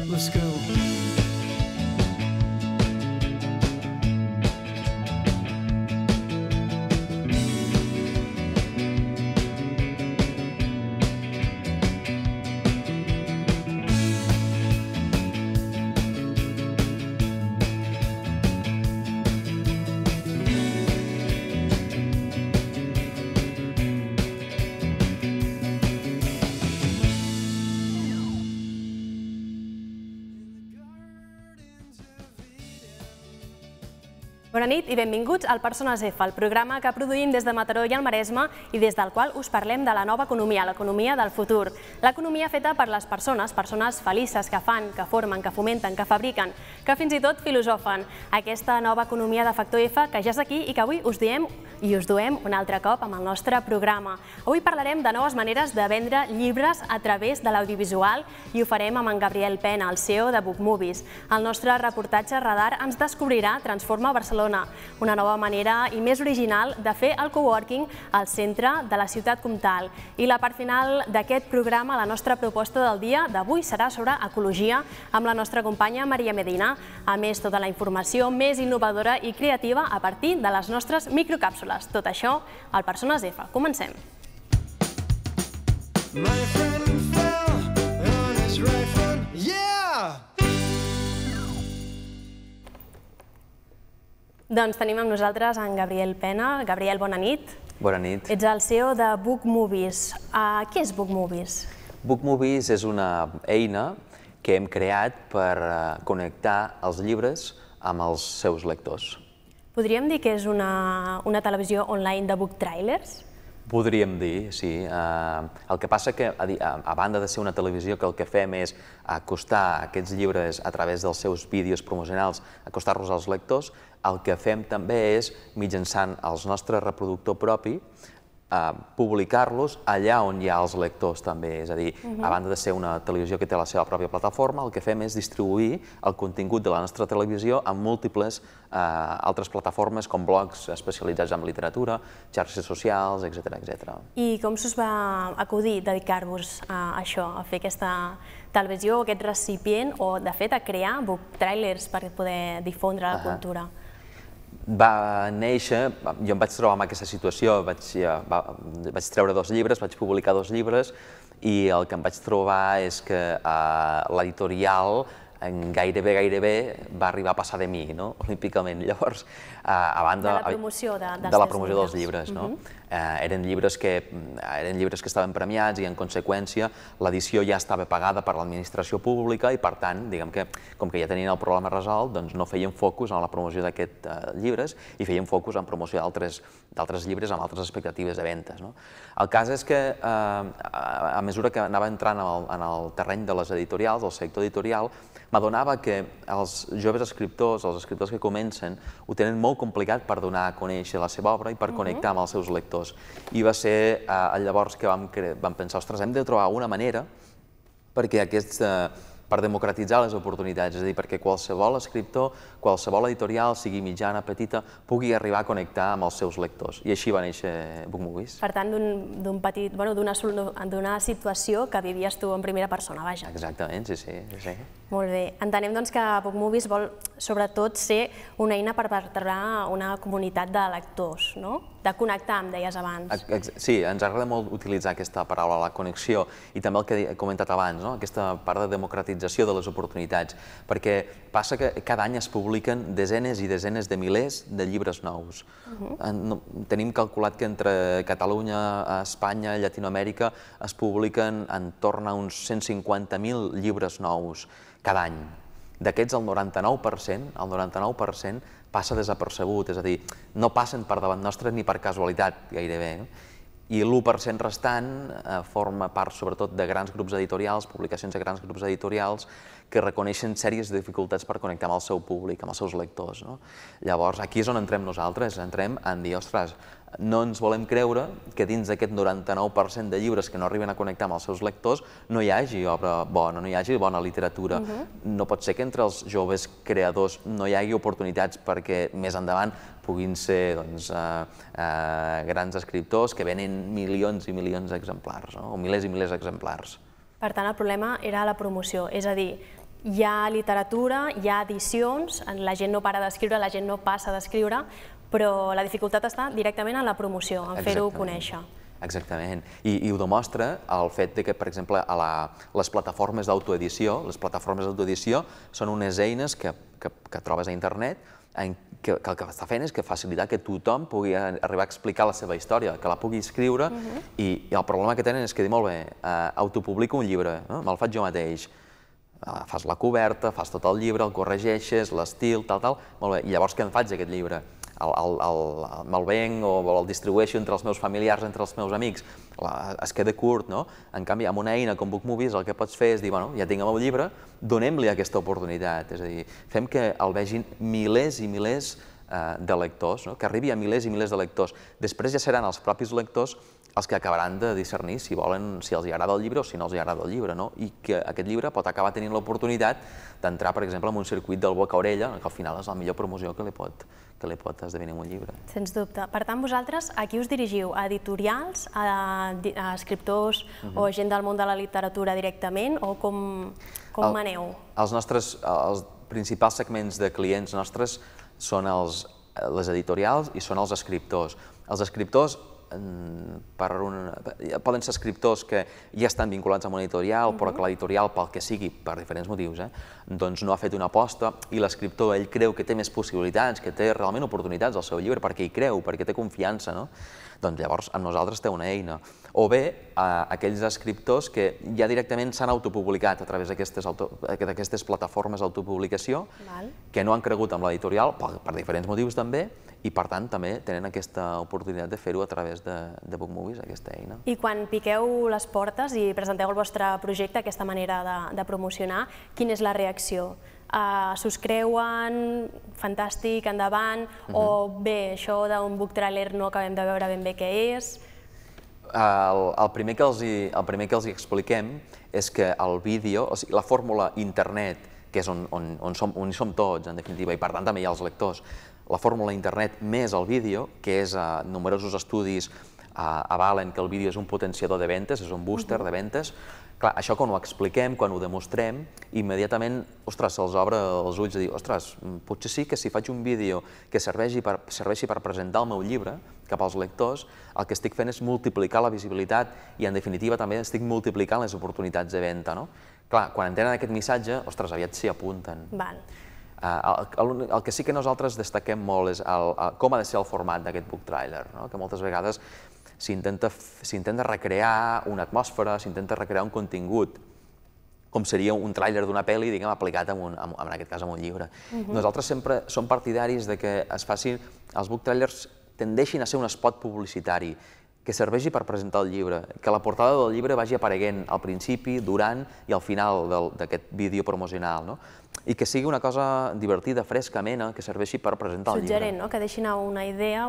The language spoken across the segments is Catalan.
Let's go. Bona nit i benvinguts al Persones F, el programa que produïm des de Mataró i el Maresme i des del qual us parlem de la nova economia, l'economia del futur. L'economia feta per les persones felices que fan, que formen, que fomenten, que fabriquen, que fins i tot filosofen. Aquesta nova economia de factor F que ja és aquí i que avui us diem i us duem un altre cop amb el nostre programa. Avui parlarem de noves maneres de vendre llibres a través de l'audiovisual i ho farem amb en Gabriel Pena, el CEO de Book Movies. El nostre reportatge Radar ens descobrirà Transforma Barcelona, una nova manera i més original de fer el coworking al centre de la ciutat comtal. I la part final d'aquest programa, la nostra proposta del dia d'avui serà sobre ecologia amb la nostra companya Maria Medina. A més, tota la informació més innovadora i creativa a partir de les nostres microcàpsules. Tot això al Persones F. Comencem. My friend fell on his right foot. Yeah! Doncs tenim amb nosaltres en Gabriel Pena. Gabriel, bona nit. Bona nit. Ets el CEO de Book Movies. Què és Book Movies? Book Movies és una eina que hem creat per connectar els llibres amb els seus lectors. Podríem dir que és una televisió online de book trailers? Podríem dir, sí. El que passa que, a banda de ser una televisió, que el que fem és acostar aquests llibres a través dels seus vídeos promocionals, acostar-los als lectors, el que fem també és, mitjançant el nostre reproductor propi, publicar-los allà on hi ha els lectors també. És a dir, a banda de ser una televisió que té la seva pròpia plataforma, el que fem és distribuir el contingut de la nostra televisió en múltiples altres plataformes com blogs especialitzats en literatura, xarxes socials, etc. I com s'us va acudir dedicar-vos a això, a fer aquesta televisió, aquest recipient, o de fet a crear book trailers per poder difondre la cultura? Va néixer, jo em vaig trobar en aquesta situació, vaig treure 2 llibres, vaig publicar 2 llibres i el que em vaig trobar és que l'editorial gairebé va arribar a passar de mi, olímpicament. Llavors, a banda de la promoció dels llibres. Eren llibres que estaven premiats i, en conseqüència, l'edició ja estava pagada per l'administració pública i, per tant, diguem que, com que ja tenien el problema resolt, doncs no feien focus en la promoció d'aquests llibres i feien focus en promoció d'altres llibres amb altres expectatives de ventes. El cas és que, a mesura que anava entrant en el terreny de les editorials, del sector editorial, m'adonava que els joves escriptors, els escriptors que comencen, ho tenen molt complicat per donar a conèixer la seva obra i per connectar amb els seus lectors. I va ser llavors que vam pensar, ostres, hem de trobar alguna manera per democratitzar les oportunitats, és a dir, perquè qualsevol escriptor, qualsevol editorial, sigui mitjana, petita, pugui arribar a connectar amb els seus lectors. I així va néixer Book Movies. Per tant, d'una situació que vivies tu en primera persona, vaja. Exactament, sí. Molt bé. Entenem doncs que Book Movies vol sobretot ser una eina per vertebrar una comunitat de lectors, no? De connectar, em deies abans. Sí, ens agrada molt utilitzar aquesta paraula, la connexió, i també el que he comentat abans, aquesta part de democratització de les oportunitats, perquè passa que cada any es publiquen desenes i desenes de milers de llibres nous. Tenim calculat que entre Catalunya, Espanya, Llatinoamèrica es publiquen entorn a uns 150.000 llibres nous cada any. D'aquests, el 99% passa desapercebut, és a dir, no passen per davant nostre ni per casualitat, gairebé. I l'1% restant forma part, sobretot, de grans grups editorials, publicacions de grans grups editorials, que reconeixen sèries de dificultats per connectar amb el seu públic, amb els seus lectors. Llavors, aquí és on entrem nosaltres, entrem en dir, ostres, no ens volem creure que dins d'aquest 99% de llibres que no arriben a connectar amb els seus lectors no hi hagi obra bona, no hi hagi bona literatura. No pot ser que entre els joves creadors no hi hagi oportunitats perquè més endavant puguin ser grans escriptors que venen milions i milions d'exemplars, o milers i milers d'exemplars. Per tant, el problema era la promoció, és a dir, hi ha literatura, hi ha edicions, la gent no para d'escriure, la gent no passa d'escriure, però la dificultat està directament en la promoció, en fer-ho conèixer. Exactament. I ho demostra el fet que, per exemple, les plataformes d'autoedició són unes eines que trobes a internet que el que està fent és facilitar que tothom pugui arribar a explicar la seva història, que la pugui escriure, i el problema que tenen és que dir, molt bé, autopublico un llibre, me'l faig jo mateix, fas la coberta, fas tot el llibre, el corregeixes, l'estil, tal, molt bé, i llavors què en faig d'aquest llibre? Me'l venc o el distribueixo entre els meus familiars, entre els meus amics, es queda curt, no? En canvi, amb una eina com BookMovies el que pots fer és dir, bueno, ja tinc el meu llibre, donem-li aquesta oportunitat, és a dir, fem que el vegin milers i milers de lectors, que arribi a milers i milers de lectors. Després ja seran els propis lectors els que acabaran de discernir si els agrada el llibre o si no els agrada el llibre, i que aquest llibre pot acabar tenint l'oportunitat d'entrar, per exemple, en un circuit del boca a orella, que al final és la millor promoció que li pot esdevenir un llibre. Sens dubte. Per tant, vosaltres a qui us dirigiu? A editorials, a escriptors o gent del món de la literatura directament, o com maneu? Els principals segments de clients nostres són les editorials i són els escriptors. Els escriptors poden ser escriptors que ja estan vinculats a una editorial, però que l'editorial, pel que sigui, per diferents motius, doncs no ha fet una aposta, i l'escriptor, ell creu que té més possibilitats, que té realment oportunitats al seu llibre, perquè hi creu, perquè té confiança, doncs llavors amb nosaltres té una eina. O bé, aquells escriptors que ja directament s'han autopublicat a través d'aquestes plataformes d'autopublicació, que no han cregut en l'editorial, per diferents motius també, i per tant també tenen aquesta oportunitat de fer-ho a través de BookMovies, aquesta eina. I quan piqueu les portes i presenteu el vostre projecte, aquesta manera de promocionar, quina és la reacció? S'ho creuen, fantàstic, endavant, o bé, això d'un book trailer no acabem de veure ben bé què és? El primer que els expliquem és que el vídeo, o sigui, la fórmula internet, que és on hi som tots, en definitiva, i per tant també hi ha els lectors, la fórmula internet més el vídeo, que és numerosos estudis avalen que el vídeo és un potenciador de ventes, és un booster de ventes. Clar, això quan ho expliquem, quan ho demostrem, immediatament, ostres, se'ls obre els ulls de dir, ostres, potser sí que si faig un vídeo que serveixi per presentar el meu llibre cap als lectors, el que estic fent és multiplicar la visibilitat i, en definitiva, també estic multiplicant les oportunitats de venda. Clar, quan entenen aquest missatge, ostres, aviat s'hi apunten. El que sí que nosaltres destaquem molt és com ha de ser el format d'aquest book trailer, que moltes vegades s'intenta recrear una atmosfera, s'intenta recrear un contingut, com seria un tràiler d'una pel·li, diguem, aplicat en aquest cas a un llibre. Nosaltres sempre som partidaris que es facin, els book trailers tendeixin a ser un spot publicitari, que serveixi per presentar el llibre, que la portada del llibre vagi apareguent al principi, durant i al final d'aquest vídeo promocional, i que sigui una cosa divertida, fresca, amena, que serveixi per presentar el llibre. Suggerent, que deixin una idea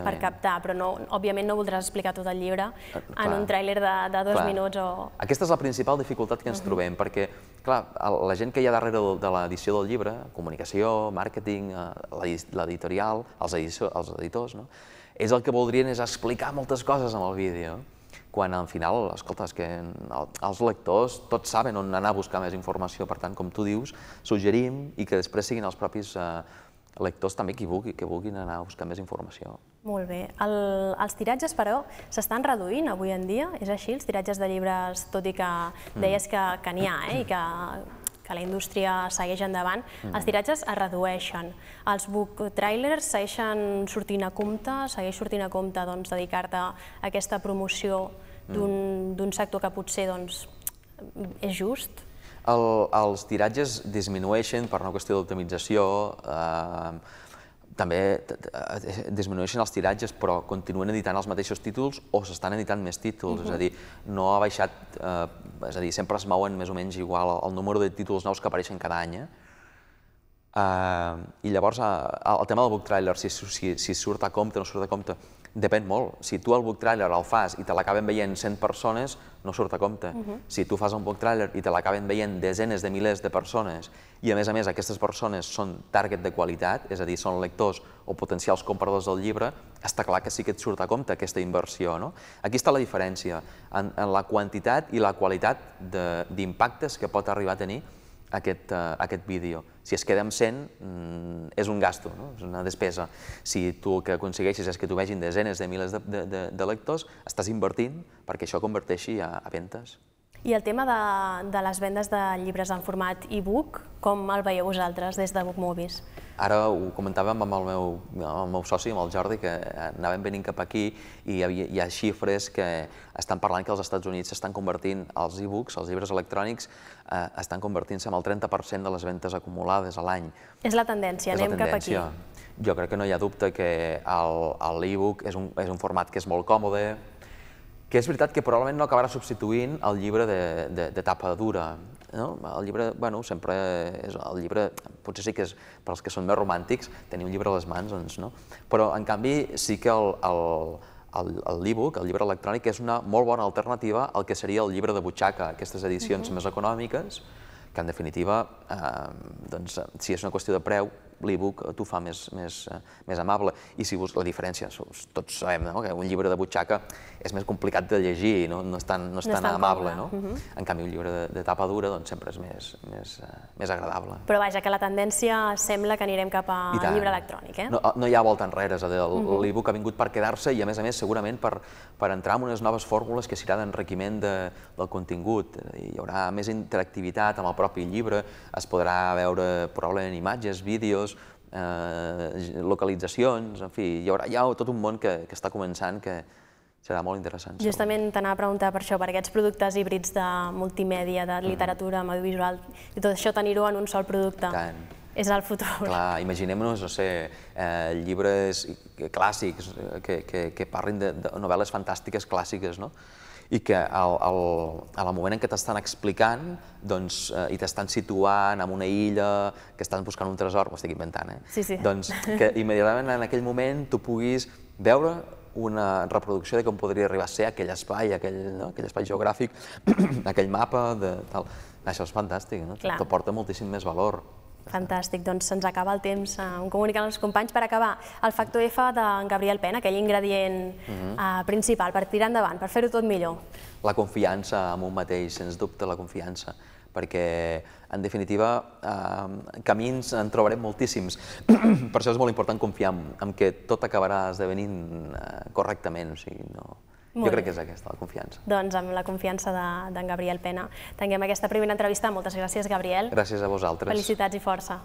per captar, però òbviament no voldràs explicar tot el llibre en un tràiler de 2 minuts o... Aquesta és la principal dificultat que ens trobem, perquè, clar, la gent que hi ha darrere de l'edició del llibre, comunicació, màrqueting, l'editorial, els editors, és el que voldrien és explicar moltes coses amb el vídeo, quan al final, escolta, és que els lectors tots saben on anar a buscar més informació, per tant, com tu dius, suggerim i que després siguin els propis lectors també que vulguin anar a buscar més informació. Molt bé. Els tiratges, però, s'estan reduint avui en dia? És així, els tiratges de llibres, tot i que deies que n'hi ha, i que la indústria segueix endavant, els tiratges es redueixen. Els book trailers segueixen sortint a compte, segueix sortint a compte dedicar-te a aquesta promoció d'un sector que potser és just? Els tiratges disminueixen per una qüestió d'optimització, també disminueixen els tiratges, però continuen editant els mateixos títols o s'estan editant més títols, és a dir, no ha baixat, és a dir, sempre es mouen més o menys igual el número de títols nous que apareixen cada any. I llavors, el tema del book trailer, si surt a compte o no surt a compte, Depèn molt. Si tu el book trailer el fas i te l'acaben veient 100 persones, no surt a compte. Si tu fas un book trailer i te l'acaben veient desenes de milers de persones i, a més, aquestes persones són target de qualitat, és a dir, són lectors o potencials compradors del llibre, està clar que sí que et surt a compte aquesta inversió. Aquí està la diferència en la quantitat i la qualitat d'impactes que pot arribar a tenir aquest vídeo. Si es queda amb 100, és un gasto, és una despesa. Si tu el que aconsegueixes és que t'ho vegin desenes de milers de lectors, estàs invertint perquè això converteixi a ventes. I el tema de les vendes de llibres en format e-book, com el veieu vosaltres des de BookMovies? Ara ho comentàvem amb el meu soci, amb el Jordi, que anàvem venint cap aquí i hi ha xifres que estan parlant que als Estats Units s'estan convertint els e-books, els llibres electrònics, estan convertint-se en el 30% de les ventes acumulades a l'any. És la tendència, anem cap aquí. Jo crec que no hi ha dubte que l'e-book és un format que és molt còmode, que és veritat que probablement no acabarà substituint el llibre de tapa dura. El llibre, sempre és el llibre, potser sí que és per als que són més romàntics, tenir un llibre a les mans, doncs no. Però, en canvi, sí que l'e-book, el llibre electrònic, és una molt bona alternativa al que seria el llibre de butxaca, aquestes edicions més econòmiques, que en definitiva, si és una qüestió de preu, l'e-book t'ho fa més amable. I si la diferència, tots sabem que un llibre de butxaca és més complicat de llegir, no és tan amable. En canvi, un llibre de tapa dura sempre és més agradable. Però vaja, que la tendència sembla que anirem cap al llibre electrònic. No hi ha volta enrere, l'e-book ha vingut per quedar-se i, a més, segurament per entrar en unes noves fórmules que serà d'enriquiment del contingut. Hi haurà més interactivitat amb el propi llibre, es podrà veure probablement imatges, vídeos, localitzacions, en fi, hi ha tot un món que està començant que serà molt interessant. Justament t'anava a preguntar per això, per aquests productes híbrids de multimèdia, de literatura, audiovisual, i tot això tenir-ho en un sol producte. És el futur. Clar, imaginem-nos, no sé, llibres clàssics que parlin de novel·les fantàstiques clàssiques, no? I que al moment en què t'estan explicant i t'estan situant en una illa, que estan buscant un tresor, ho estic inventant, doncs que immediatament en aquell moment tu puguis veure una reproducció de com podria arribar a ser aquell espai, aquell espai geogràfic, aquell mapa, això és fantàstic, t'aporta moltíssim més valor. Fantàstic, doncs se'ns acaba el temps. Em comuniquen els companys per acabar. El factor F d'en Gabriel Pen, aquell ingredient principal per tirar endavant, per fer-ho tot millor. La confiança en un mateix, sens dubte la confiança, perquè, en definitiva, camins en trobarem moltíssims. Per això és molt important confiar en que tot acabarà esdevenint correctament. Jo crec que és aquesta, la confiança. Doncs amb la confiança d'en Gabriel Pena tanquem aquesta primera entrevista. Moltes gràcies, Gabriel. Gràcies a vosaltres. Felicitats i força.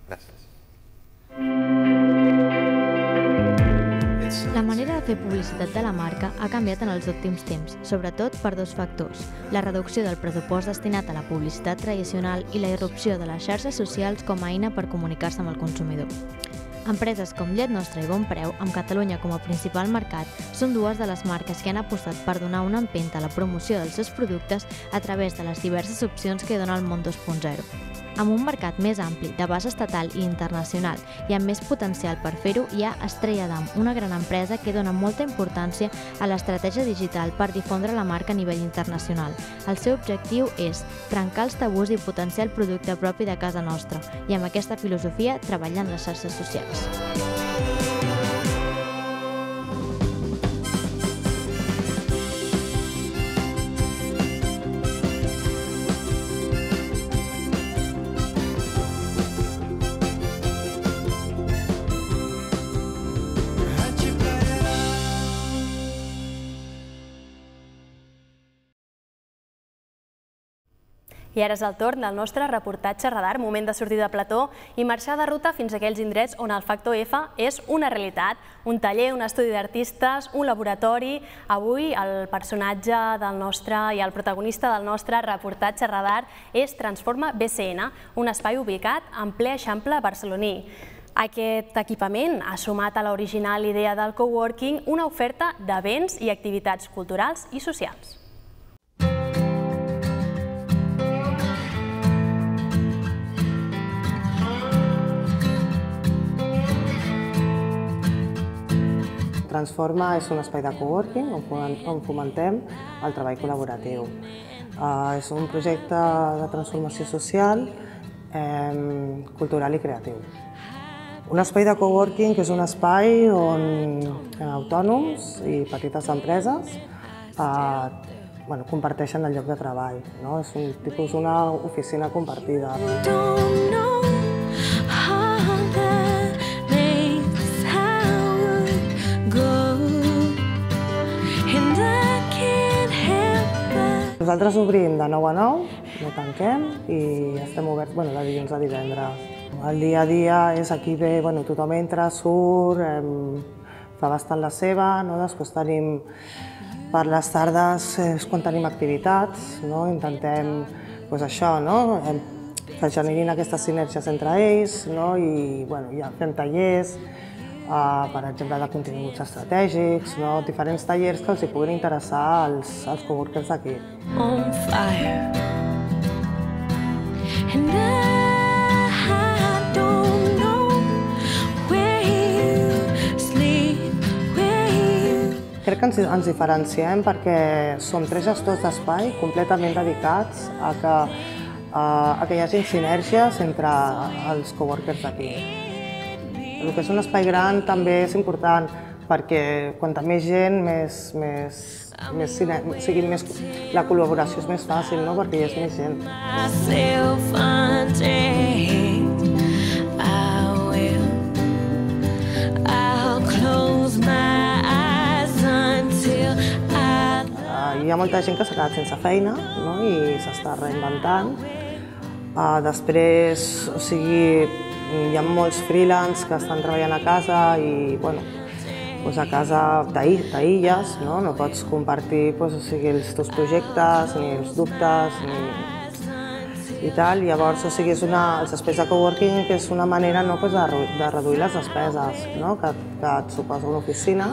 Gràcies. La manera de fer publicitat de la marca ha canviat en els últims temps, sobretot per dos factors: la reducció del pressupost destinat a la publicitat tradicional i la irrupció de les xarxes socials com a eina per comunicar-se amb el consumidor. Empreses com Llet Nostra i Bon Preu, amb Catalunya com a principal mercat, són dues de les marques que han apostat per donar una empenta a la promoció dels seus productes a través de les diverses opcions que dona el món 2.0. Amb un mercat més ampli, d'abast estatal i internacional, i amb més potencial per fer-ho, hi ha Estrella Damm, una gran empresa que dona molta importància a l'estratègia digital per difondre la marca a nivell internacional. El seu objectiu és trencar els tabús i potenciar el producte propi de casa nostra, i amb aquesta filosofia treballar en les xarxes socials. I ara és el torn del nostre reportatge radar, moment de sortir de plató i marxar de ruta fins a aquells indrets on el factor F és una realitat. Un taller, un estudi d'artistes, un laboratori. Avui el personatge del nostre i el protagonista del nostre reportatge radar és Transforma BCN, un espai ubicat en ple Eixample barceloní. Aquest equipament ha sumat a l'original idea del coworking una oferta de béns i activitats culturals i socials. Transforma és un espai de coworking on fomentem el treball col·laboratiu. És un projecte de transformació social, cultural i creatiu. Un espai de coworking és un espai on autònoms i petites empreses comparteixen el lloc de treball. És un tipus d'una oficina compartida. Nosaltres obrim de 9 a 9, no tanquem i estem oberts de dilluns a divendres. El dia a dia és aquí ve, tothom entra, surt, fa bastant la seva, després tenim per les tardes és quan tenim activitats, intentem això, que generin aquestes sinergies entre ells i fem tallers, per exemple, de continguts estratègics, diferents tallers que els puguin interessar als coworkers d'aquí. Crec que ens diferenciem perquè som 3 gestors d'espai completament dedicats a que hi hagi sinergies entre els coworkers d'aquí. El que és un espai gran també és important perquè quanta més gent, la col·laboració és més fàcil, perquè hi és més gent. Hi ha molta gent que s'ha quedat sense feina i s'està reinventant. Després, hi ha molts freelance que estan treballant a casa i a casa t'aïlles, no pots compartir els teus projectes ni els dubtes i tal. Llavors, els espais de coworking és una manera de reduir les despeses que et suposa una oficina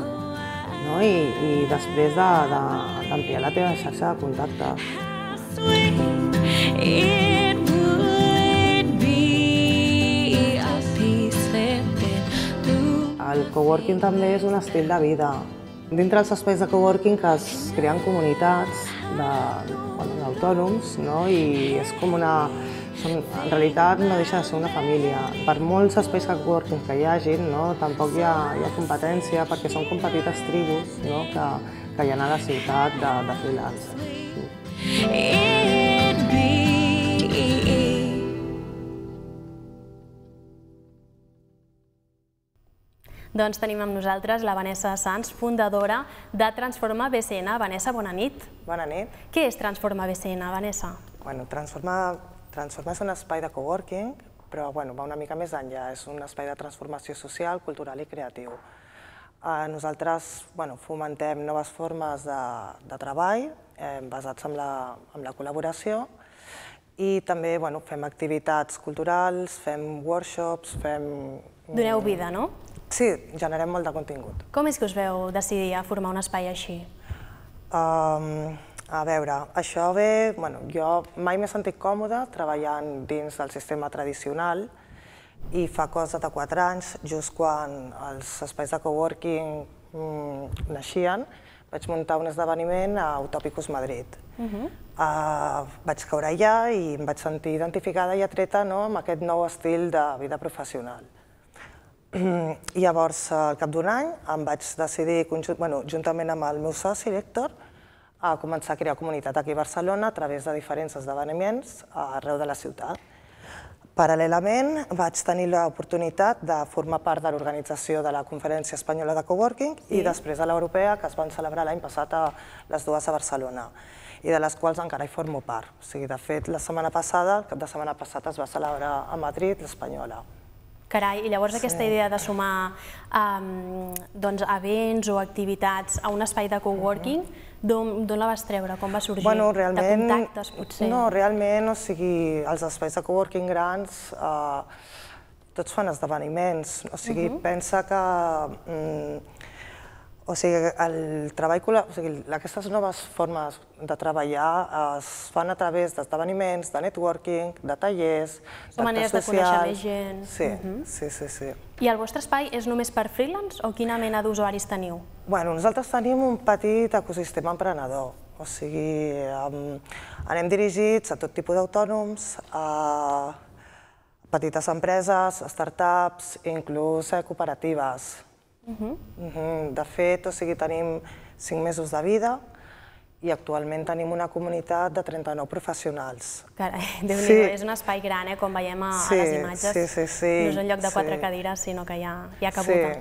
i després d'ampliar la teva xarxa de contactes. El coworking també és un estil de vida. Dintre dels espais de coworking es creen comunitats d'autònoms i és com en realitat no deixa de ser una família. Per molts espais de coworking que hi hagin, tampoc hi ha competència perquè són com petites tribus que hi ha a la ciutat de freelancers. Doncs tenim amb nosaltres la Vanessa Sans, fundadora de Transforma BCN. Vanessa, bona nit. Bona nit. Què és Transforma BCN, Vanessa? Transforma és un espai de coworking, però va una mica més enllà. És un espai de transformació social, cultural i creatiu. Nosaltres fomentem noves formes de treball basats en la col·laboració i també fem activitats culturals, fem workshops, Doneu vida, no? Sí, generem molt de contingut. Com és que us veu decidir a formar un espai així? A veure, això ve... Jo mai m'he sentit còmoda treballant dins del sistema tradicional i fa cosa de 4 anys, just quan els espais de coworking naixien, vaig muntar un esdeveniment a Utopicus Madrid. Vaig caure allà i em vaig sentir identificada i atreta amb aquest nou estil de vida professional. Llavors, al cap d'un any, em vaig decidir, juntament amb el meu soci, l'Héctor, a començar a crear comunitat aquí a Barcelona a través de diferents esdeveniments arreu de la ciutat. Paral·lelament, vaig tenir l'oportunitat de formar part de l'organització de la Conferència Espanyola de Coworking i després de l'Europea, que es van celebrar l'any passat a les dues a Barcelona, i de les quals encara hi formo part. O sigui, de fet, la setmana passada, el cap de setmana passat, es va celebrar a Madrid l'Espanyola. Carai, i llavors aquesta idea de sumar events o activitats a un espai de coworking, d'on la vas treure? Com va sorgir? De contactes, potser? No, realment, o sigui, els espais de coworking grans, tots fan esdeveniments. O sigui, pensa que... O sigui, aquestes noves formes de treballar es fan a través d'esdeveniments, de networking, de tallers, Són maneres de conèixer més gent. Sí. I el vostre espai és només per freelance o quina mena d'usuaris teniu? Bueno, nosaltres tenim un petit ecosistema emprenedor. O sigui, anem dirigits a tot tipus d'autònoms, a petites empreses, startups, inclús cooperatives. De fet, tenim 5 mesos de vida i actualment tenim una comunitat de 39 professionals. Carai, Déu-n'hi-do, és un espai gran, com veiem a les imatges. Sí. No és un lloc de 4 cadires, sinó que hi ha cabuda.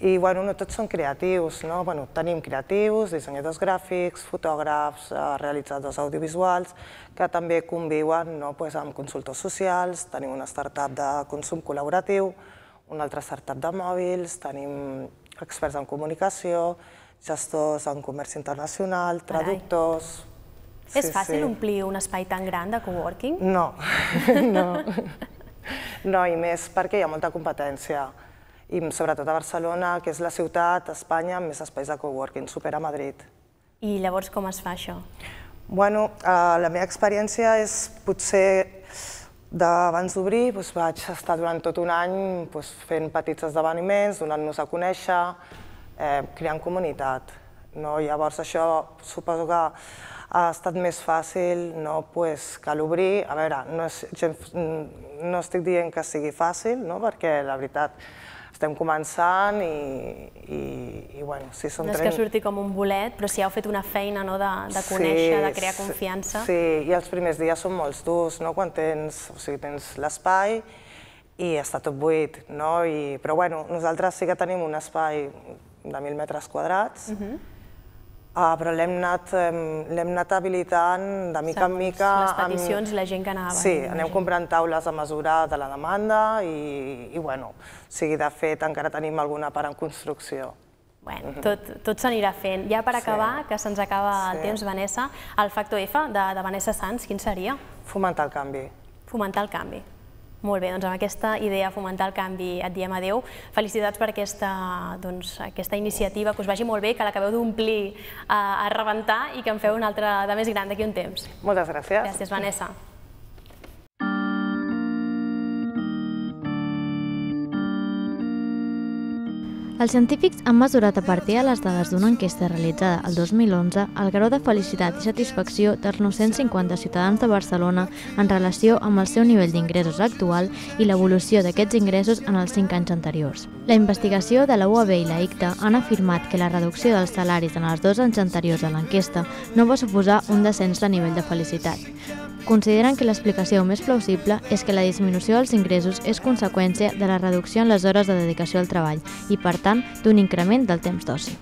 I no tots són creatius, no? Tenim creatius, dissenyadors gràfics, fotògrafs, realitzadors audiovisuals, que també conviuen amb consultors socials, tenim una startup de consum col·laboratiu, una altra startup de mòbils, tenim experts en comunicació, gestors en comerç internacional, traductors... És fàcil omplir un espai tan gran de coworking? No, i més perquè hi ha molta competència. I sobretot a Barcelona, que és la ciutat a Espanya amb més espais de coworking, supera Madrid. I llavors com es fa això? Bueno, la meva experiència és potser d'abans d'obrir, vaig estar durant tot un any fent petits esdeveniments, donant-nos a conèixer, creant comunitat. Llavors això suposo que ha estat més fàcil que l'obrir. A veure, no estic dient que sigui fàcil, perquè la veritat estem començant i si són... No és que surti com un bolet, però si heu fet una feina de conèixer, de crear confiança. Sí, i els primers dies són molt durs, quan tens l'espai i està tot buit. Però nosaltres sí que tenim un espai de 1.000 metres quadrats, però l'hem anat habilitant de mica en mica. Les peticions i la gent que anava. Sí, anem comprant taules a mesura de la demanda i, de fet, encara tenim alguna part en construcció. Bé, tot s'anirà fent. Ja per acabar, que se'ns acaba el temps, Vanessa, el factor F de Vanessa Sans, quin seria? Fomentar el canvi. Fomentar el canvi. Molt bé, doncs amb aquesta idea, fomentar el canvi, et diem adeu. Felicitats per aquesta iniciativa, que us vagi molt bé, que l'acabeu d'omplir a rebentar i que en feu una altra de més gran d'aquí un temps. Moltes gràcies. Gràcies, Vanessa. Els científics han mesurat a partir de les dades d'una enquesta realitzada el 2011 el grau de felicitat i satisfacció dels 950 ciutadans de Barcelona en relació amb el seu nivell d'ingressos actual i l'evolució d'aquests ingressos en els 5 anys anteriors. La investigació de la UAB i la ICTA han afirmat que la reducció dels salaris en els 2 anys anteriors a l'enquesta no va suposar un descens de nivell de felicitat. Consideren que l'explicació més plausible és que la disminució dels ingressos és conseqüència de la reducció en les hores de dedicació al treball i, per tant, d'un increment del temps d'oci.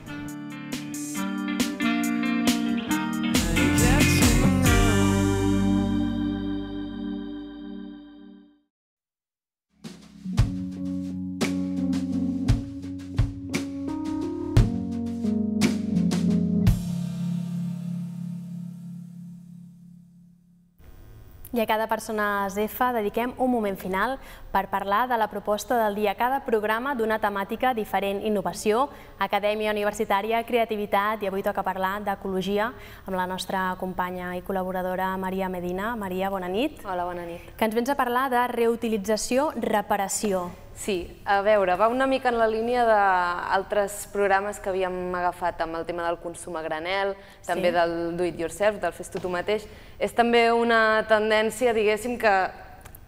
I a cada Persones F dediquem un moment final per parlar de la proposta del dia. Cada programa d'una temàtica diferent: innovació, acadèmia universitària, creativitat, i avui toca parlar d'ecologia amb la nostra companya i col·laboradora Maria Medina. Maria, bona nit. Hola, bona nit. Que ens vens a parlar de reutilització, reparació. Sí, a veure, va una mica en la línia d'altres programes que havíem agafat amb el tema del consum a granel, també del do it yourself, del fes-tu tu mateix. És també una tendència, diguéssim, que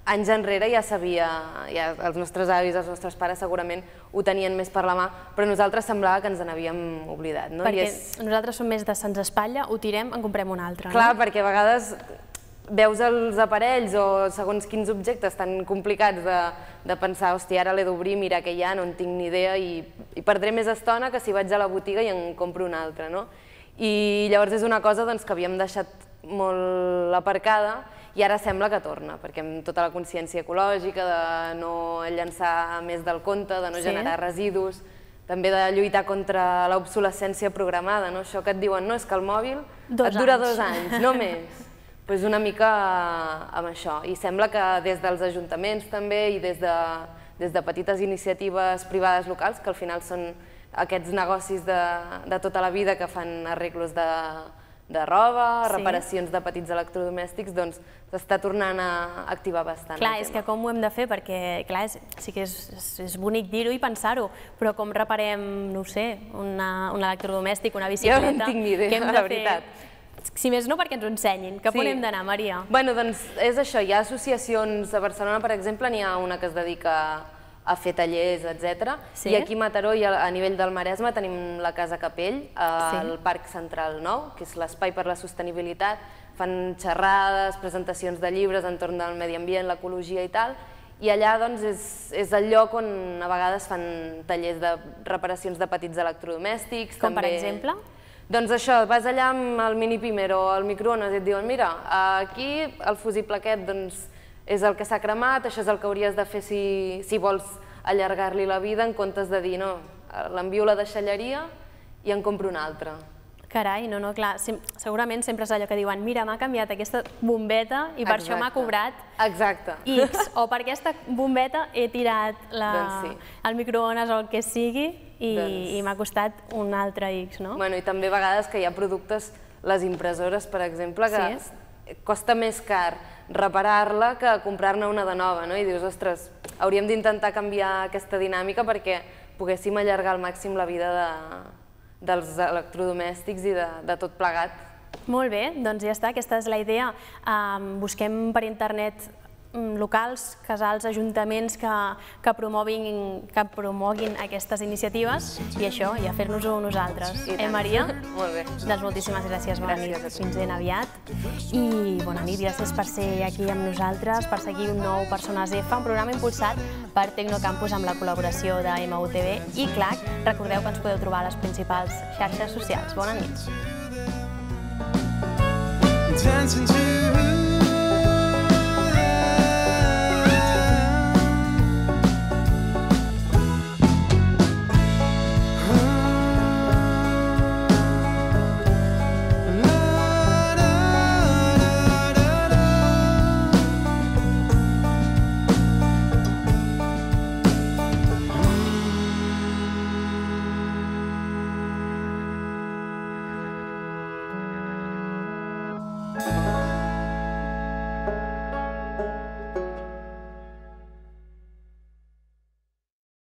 anys enrere ja sabia, els nostres avis, els nostres pares segurament ho tenien més per la mà, però nosaltres semblava que ens n'havíem oblidat. Perquè nosaltres som més de se'ns espatlla, ho tirem, en comprem un altre. Clar, perquè a vegades veus els aparells o segons quins objectes tan complicats de pensar, hòstia, ara l'he d'obrir, mirar què hi ha, no en tinc ni idea i perdré més estona que si vaig a la botiga i en compro una altra. I llavors és una cosa que havíem deixat molt aparcada i ara sembla que torna, perquè amb tota la consciència ecològica, de no llançar més del compte, de no generar residus, també de lluitar contra l'obsolescència programada, això que et diuen, no, és que el mòbil et dura 2 anys, no més. Doncs una mica amb això, i sembla que des dels ajuntaments també i des de petites iniciatives privades locals, que al final són aquests negocis de tota la vida que fan arreglos de roba, reparacions de petits electrodomèstics, doncs s'està tornant a activar bastant. Clar, és que com ho hem de fer? Perquè, clar, sí que és bonic dir-ho i pensar-ho, però com reparem, no ho sé, un electrodomèstic, una bicicleta... Jo no en tinc ni idea, la veritat. Si més no, perquè ens ho ensenyin. Cap on hem d'anar, Maria? Bé, doncs és això, hi ha associacions, a Barcelona, per exemple, n'hi ha una que es dedica a fer tallers, etc. I aquí a Mataró, a nivell del Maresme, tenim la Casa Capell, al Parc Central Nou, que és l'espai per la sostenibilitat. Fan xerrades, presentacions de llibres entorn del medi ambient, l'ecologia i tal, i allà doncs és el lloc on a vegades fan tallers de reparacions de petits electrodomèstics. Com per exemple? Doncs això, vas allà amb el mini-pimer o el microones i et diuen mira, aquí el fusible aquest és el que s'ha cremat, això és el que hauries de fer si vols allargar-li la vida, en comptes de dir no, l'envio a la deixalleria i en compro una altra. Carai, no, clar, segurament sempre és allò que diuen mira, m'ha canviat aquesta bombeta i per això m'ha cobrat X, o per aquesta bombeta he tirat el microones o el que sigui i m'ha costat un altre X, no? Bueno, i també a vegades que hi ha productes, les impressores, per exemple, que costa més car reparar-la que comprar-ne una de nova, no? I dius, ostres, hauríem d'intentar canviar aquesta dinàmica perquè poguéssim allargar al màxim la vida dels electrodomèstics i de tot plegat. Molt bé, doncs ja està, aquesta és la idea. Busquem per internet locals, casals, ajuntaments que promoguin aquestes iniciatives i això, ja fer-nos-ho nosaltres. Maria? Molt bé. Doncs moltíssimes gràcies, bona nit. Fins ben aviat. I bona nit, gràcies per ser aquí amb nosaltres, per seguir un nou Persones F, un programa impulsat per Tecnocampus amb la col·laboració de MUTV i CLAC. Recordeu que ens podeu trobar a les principals xarxes socials. Bona nit.